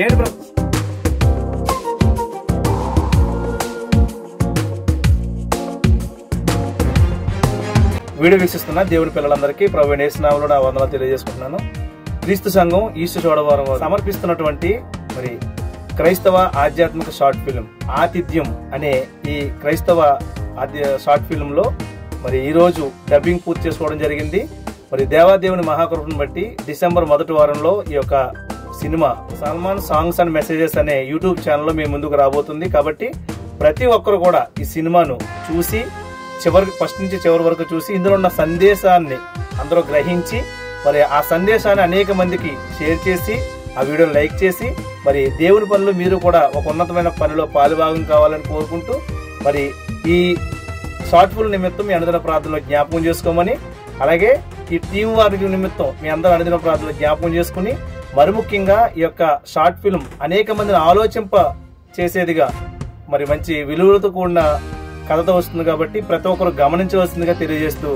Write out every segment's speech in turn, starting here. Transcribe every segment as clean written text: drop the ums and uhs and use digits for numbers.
ఏంటి bro? Video వీక్షిస్తున్న దేవుని పిల్లలందరికీ ప్రభువైన యేసు నామములో నా వందనాలు తెలియజేసుకుంటున్నాను. క్రీస్తు సంఘం ఈస్ట్ చోడవరం సమర్పిస్తున్నటువంటి మరి క్రైస్తవ ఆధ్యాత్మిక షార్ట్ ఫిల్మ్ ఆతిథ్యం అనే ఈ క్రైస్తవ షార్ట్ ఫిల్మ్ లో మరి ఈ రోజు డబ్బింగ్ పూర్తి చేసుకోవడం జరిగింది. మరి దేవాదేవుని మహాకృపను బట్టి డిసెంబర్ మొదటి వారంలో ఈ యొక్క cinema Salman songs and messages అనే యూట్యూబ్ ఛానల్లో మీ ముందుకు రాబోతుంది. కాబట్టి ప్రతి ఒక్కరు కూడా ఈ సినిమాను చూసి ఫస్ట్ నుంచి చివరి వరకు చూసి ఇందులో ఉన్న సందేశాన్ని అందరూ గ్రహించి మరి ఆ సందేశాన్ని అనేక మందికి షేర్ చేసి ఆ వీడియోని లైక్ చేసి మరి దేవుని పనులు మీరు కూడా ఒక ఉన్నతమైన పనిలో పాలుభాగం కావాలని కోరుకుంటూ మరి ఈ షార్ట్ ఫిల్మ్ నిమిత్తం మీ అనుదిన ప్రార్థనలో జ్ఞాపకం చేసుకోమని, అలాగే ఈ టీం వారి నిమిత్తం మీ అందరూ అనుదిన ప్రార్థనలో జ్ఞాపకం చేసుకుని మరి ముఖ్యంగా ఈ యొక్క షార్ట్ ఫిల్మ్ అనేక మందిని ఆలోచింప చేసేదిగా మరి మంచి విలువలతో కూడిన కథతో వస్తుంది కాబట్టి ప్రతి ఒక్కరు గమనించవలసిందిగా తెలియజేస్తూ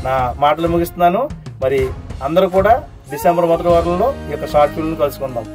నా మాటలు ముగిస్తున్నాను. మరి అందరూ కూడా డిసెంబర్ మొదటి వారంలో ఈ యొక్క షార్ట్ ఫిల్మ్ కలుసుకుందాం.